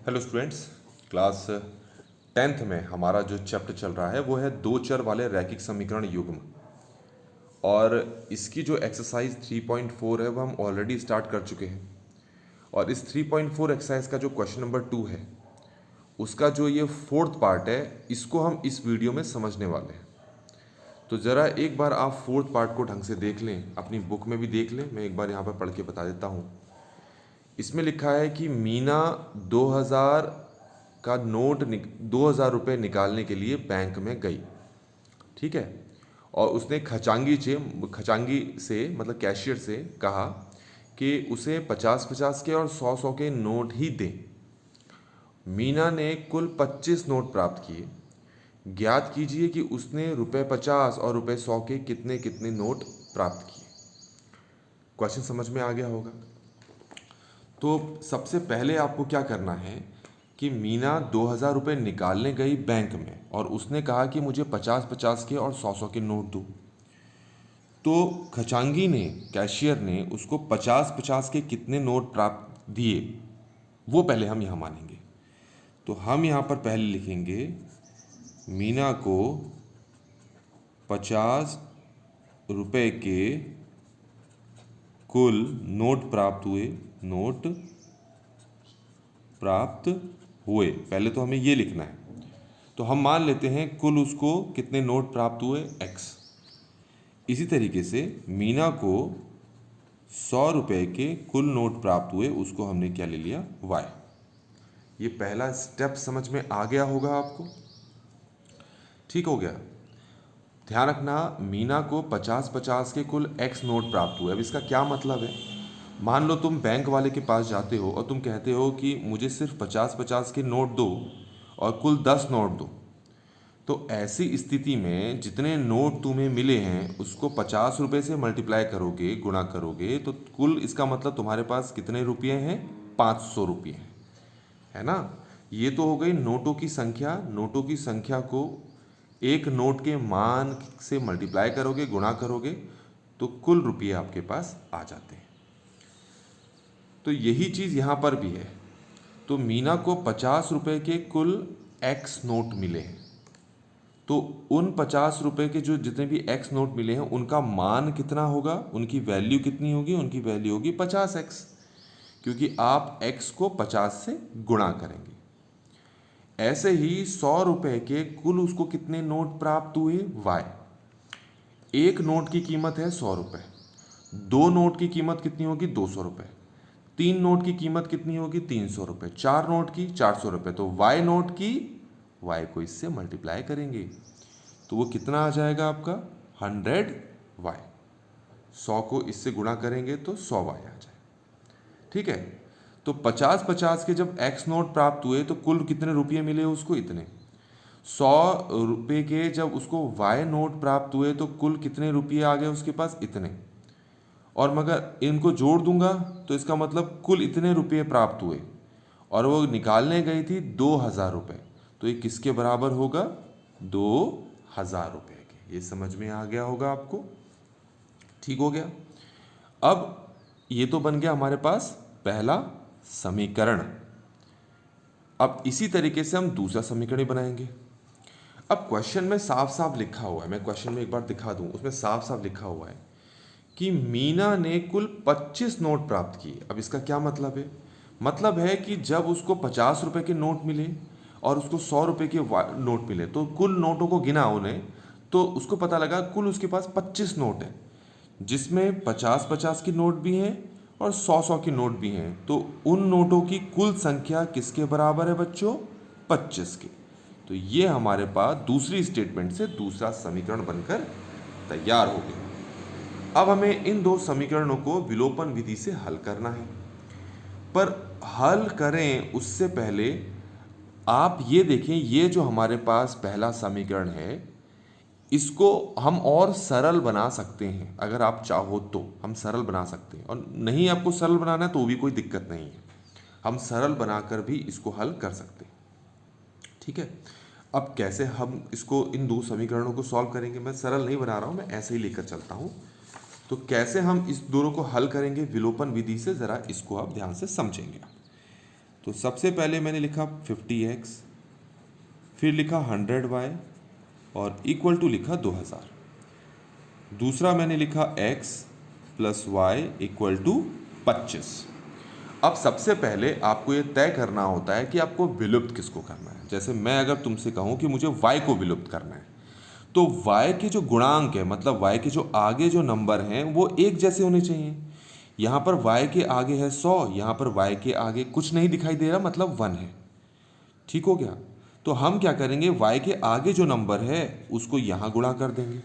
Hello students, class 10th में हमारा जो चैप्टर चल रहा है वो है दो चर वाले रैखिक समीकरण युग्म। और इसकी जो एक्सरसाइज 3.4 है वो हम ऑलरेडी स्टार्ट कर चुके हैं। और इस 3.4 एक्सरसाइज का जो क्वेश्चन नंबर 2 है उसका जो ये फोर्थ पार्ट है इसको हम इस वीडियो में समझने वाले हैं। तो ज़रा एक बार आप फोर्थ पार्ट को ढंग से देख लें, अपनी बुक में भी देख लें। मैं एक बार यहाँ पर पढ़ के बता देता हूँ। इसमें लिखा है कि मीना 2000 का नोट 2000 रुपये निकालने के लिए बैंक में गई। ठीक है। और उसने खचांगी से मतलब कैशियर से कहा कि उसे 50-50 के और 100-100 के नोट ही दें। मीना ने कुल 25 नोट प्राप्त किए। ज्ञात कीजिए कि उसने ₹50 और ₹100 के कितने कितने नोट प्राप्त किए। क्वेश्चन समझ में आ गया होगा। तो सबसे पहले आपको क्या करना है कि मीना 2000 रुपये निकालने गई बैंक में और उसने कहा कि मुझे 50-50 के और 100-100 के नोट दो। तो खचांगी ने, कैशियर ने उसको 50-50 के कितने नोट प्राप्त दिए वो पहले हम यहाँ मानेंगे। तो हम यहाँ पर पहले लिखेंगे मीना को 50 रुपये के कुल नोट प्राप्त हुए। पहले तो हमें ये लिखना है। तो हम मान लेते हैं कुल उसको कितने नोट प्राप्त हुए, x। इसी तरीके से मीना को 100 रुपये के कुल नोट प्राप्त हुए, उसको हमने क्या ले लिया, y। ये पहला स्टेप समझ में आ गया होगा आपको। ठीक हो गया। ध्यान रखना, मीना को 50-50 के कुल x नोट प्राप्त हुए। अब इसका क्या मतलब है, मान लो तुम बैंक वाले के पास जाते हो और तुम कहते हो कि मुझे सिर्फ 50-50 के नोट दो और कुल 10 नोट दो। तो ऐसी स्थिति में जितने नोट तुम्हें मिले हैं उसको 50 रुपये से मल्टीप्लाई करोगे, गुणा करोगे, तो कुल इसका मतलब तुम्हारे पास कितने रुपये हैं, 500 रुपये हैं, है ना। ये तो हो गई नोटों की संख्या। नोटों की संख्या को एक नोट के मान से मल्टीप्लाई करोगे, गुणा करोगे, तो कुल रुपये आपके पास आ जाते हैं। तो यही चीज़ यहाँ पर भी है। तो मीना को 50 रुपये के कुल x नोट मिले हैं। तो उन 50 रुपये के जो जितने भी x नोट मिले हैं उनका मान कितना होगा, उनकी वैल्यू कितनी होगी, उनकी वैल्यू होगी 50x, क्योंकि आप x को 50 से गुणा करेंगे। ऐसे ही 100 रुपये के कुल उसको कितने नोट प्राप्त हुए, y। एक नोट की कीमत है 100 रुपये, दो नोट की कीमत कितनी होगी, 200 रुपये, तीन नोट की कीमत कितनी होगी, 300 रुपये, चार नोट की 400 रुपये। तो y नोट की y को इससे मल्टीप्लाई करेंगे तो वो कितना आ जाएगा आपका, 100y। 100 को इससे गुणा करेंगे तो 100y आ जाए। ठीक है। तो 50-50 के जब x नोट प्राप्त हुए तो कुल कितने रुपये मिले उसको, इतने। 100 रुपये के जब उसको y नोट प्राप्त हुए तो कुल कितने रुपये आ गए उसके पास, इतने। और मगर इनको जोड़ दूंगा तो इसका मतलब कुल इतने रुपये प्राप्त हुए और वो निकालने गई थी 2000 रुपये। तो ये किसके बराबर होगा, 2000 रुपये के। ये समझ में आ गया होगा आपको। ठीक हो गया। अब ये तो बन गया हमारे पास पहला समीकरण। अब इसी तरीके से हम दूसरा समीकरण बनाएंगे। अब क्वेश्चन में साफ साफ लिखा हुआ है, मैं क्वेश्चन में एक बार दिखा दूं, उसमें साफ साफ लिखा हुआ है कि मीना ने कुल 25 नोट प्राप्त किए। अब इसका क्या मतलब है, मतलब है कि जब उसको 50 रुपये के नोट मिले और उसको 100 रुपये के नोट मिले तो कुल नोटों को गिना उन्हें, तो उसको पता लगा कुल उसके पास 25 नोट हैं, जिसमें 50-50 की नोट भी हैं और 100-100 की नोट भी हैं। तो उन नोटों की कुल संख्या किसके बराबर है बच्चों, 25 के। तो ये हमारे पास दूसरी स्टेटमेंट से दूसरा समीकरण बनकर तैयार हो गया। अब हमें इन दो समीकरणों को विलोपन विधि से हल करना है। पर हल करें उससे पहले आप ये देखें, ये जो हमारे पास पहला समीकरण है इसको हम और सरल बना सकते हैं। अगर आप चाहो तो हम सरल बना सकते हैं, और नहीं आपको सरल बनाना है तो भी कोई दिक्कत नहीं है, हम सरल बनाकर भी इसको हल कर सकते हैं। ठीक है। अब कैसे हम इसको, इन दो समीकरणों को सॉल्व करेंगे, मैं सरल नहीं बना रहा हूँ, मैं ऐसे ही लेकर चलता हूँ। तो कैसे हम इस दोनों को हल करेंगे विलोपन विधि से, ज़रा इसको आप ध्यान से समझेंगे। तो सबसे पहले मैंने लिखा 50x, फिर लिखा 100y और इक्वल टू लिखा 2000। दूसरा मैंने लिखा x plus Y equal to 25। अब सबसे पहले आपको ये तय करना होता है कि आपको विलुप्त किसको करना है। जैसे मैं अगर तुमसे कहूँ कि मुझे y को विलुप्त करना है, तो y के जो गुणांक है, मतलब y के जो आगे जो नंबर हैं वो एक जैसे होने चाहिए। यहाँ पर y के आगे है 100, यहाँ पर y के आगे कुछ नहीं दिखाई दे रहा, मतलब 1 है। ठीक हो गया। तो हम क्या करेंगे, y के आगे जो नंबर है उसको यहाँ गुणा कर देंगे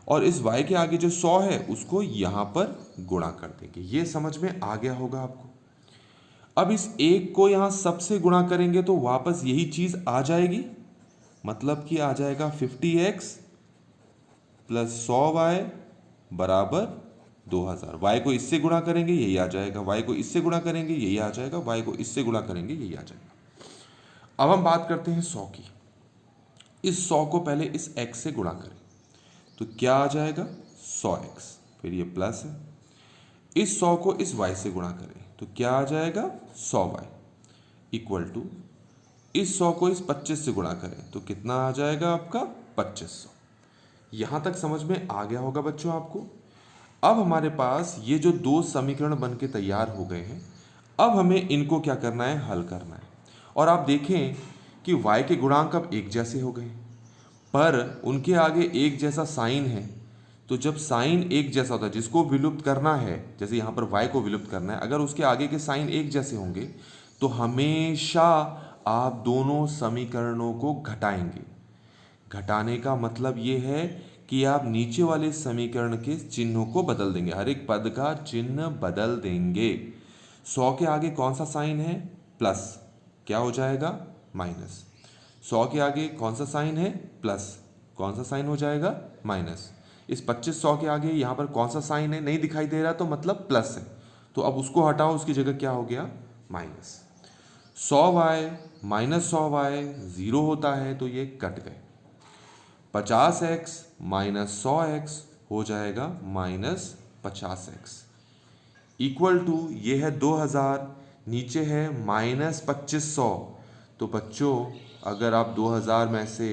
और इस y के आगे जो 100 है उसको यहाँ पर गुणा कर देंगे। ये समझ में आ गया होगा आपको। अब इस एक को यहाँ सबसे गुणा करेंगे तो वापस यही चीज़ आ जाएगी, मतलब कि आ जाएगा 50x प्लस 100y बराबर 2000। y को इससे गुणा करेंगे यही आ जाएगा, y को इससे गुणा करेंगे यही आ जाएगा, y को इससे गुणा करेंगे यही आ जाएगा। अब हम बात करते हैं 100 की। इस 100 को पहले इस x से गुणा करें तो क्या आ जाएगा 100x, फिर ये प्लस है। इस 100 को इस y से गुणा करें तो क्या आ जाएगा 100y इक्वल टू इस 100 को इस 25 से गुणा करें तो कितना आ जाएगा आपका 2500। यहाँ तक समझ में आ गया होगा बच्चों आपको। अब हमारे पास ये जो दो समीकरण बन के तैयार हो गए हैं, अब हमें इनको क्या करना है, हल करना है। और आप देखें कि y के गुणांक अब एक जैसे हो गए, पर उनके आगे एक जैसा साइन है। तो जब साइन एक जैसा होता है, जिसको विलुप्त करना है, जैसे यहाँ पर y को विलुप्त करना है, अगर उसके आगे के साइन एक जैसे होंगे तो हमेशा आप दोनों समीकरणों को घटाएंगे। घटाने का मतलब ये है कि आप नीचे वाले समीकरण के चिन्हों को बदल देंगे, हर एक पद का चिन्ह बदल देंगे। 100 के आगे कौन सा साइन है, प्लस, क्या हो जाएगा माइनस। 100 के आगे कौन सा साइन है, प्लस, कौन सा साइन हो जाएगा माइनस। इस 2500 के आगे यहाँ पर कौन सा साइन है, नहीं दिखाई दे रहा, तो मतलब प्लस है, तो अब उसको हटाओ, उसकी जगह क्या हो गया माइनस। 100y माइनस 100y 0 होता है तो ये कट गए। 50x माइनस 100x हो जाएगा माइनस 50x इक्वल टू ये है 2000, नीचे है माइनस 2500। तो बच्चों अगर आप 2000 में से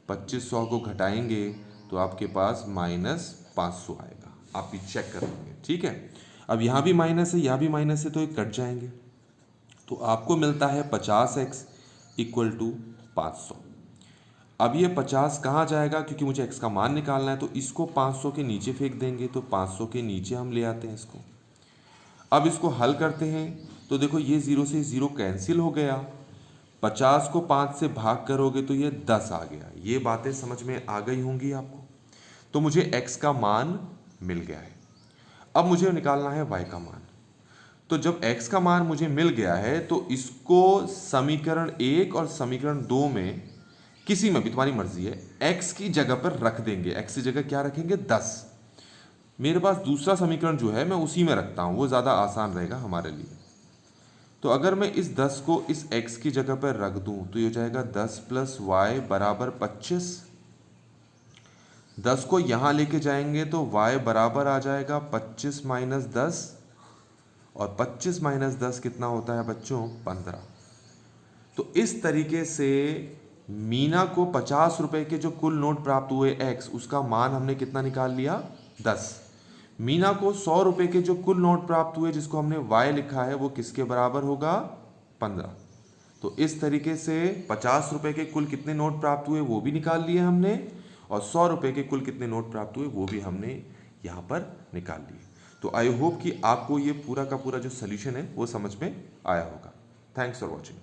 2500 को घटाएंगे तो आपके पास माइनस 500 आएगा। आप ये चेक कर लेंगे, ठीक है। अब यहाँ भी माइनस है, यहाँ भी माइनस है, तो ये कट जाएंगे। तो आपको मिलता है 50x इक्वल टू 500। अब ये 50 कहाँ जाएगा, क्योंकि मुझे x का मान निकालना है, तो इसको 500 के नीचे फेंक देंगे, तो 500 के नीचे हम ले आते हैं इसको। अब इसको हल करते हैं तो देखो ये 0 से 0 कैंसिल हो गया, 50 को 5 से भाग करोगे तो ये 10 आ गया। ये बातें समझ में आ गई होंगी आपको। तो मुझे x का मान मिल गया है। अब मुझे निकालना है y का मान। तो जब x का मान मुझे मिल गया है तो इसको समीकरण 1 और समीकरण 2 में किसी में भी, तुम्हारी मर्जी है, x की जगह पर रख देंगे। x की जगह क्या रखेंगे 10। मेरे पास दूसरा समीकरण जो है मैं उसी में रखता हूँ, वो ज़्यादा आसान रहेगा हमारे लिए। तो अगर मैं इस 10 को इस x की जगह पर रख दूँ तो ये हो जाएगा 10 प्लस वाई बराबर 25। 10 को यहाँ लेके जाएंगे तो y बराबर आ जाएगा 25 माइनस 10, और 25 माइनस 10 कितना होता है बच्चों 15। तो इस तरीके से मीना को 50 रुपए के जो कुल नोट प्राप्त हुए x, उसका मान हमने कितना निकाल लिया 10। मीना को 100 रुपए के जो कुल नोट प्राप्त हुए जिसको हमने y लिखा है, वो किसके बराबर होगा 15। तो इस तरीके से 50 रुपए के कुल कितने नोट प्राप्त हुए वो भी निकाल लिए हमने, और 100 रुपए के कुल कितने नोट प्राप्त हुए वो भी हमने यहाँ पर निकाल लिए। तो आई होप कि आपको ये पूरा का पूरा जो सोल्यूशन है वो समझ में आया होगा। Thanks for watching.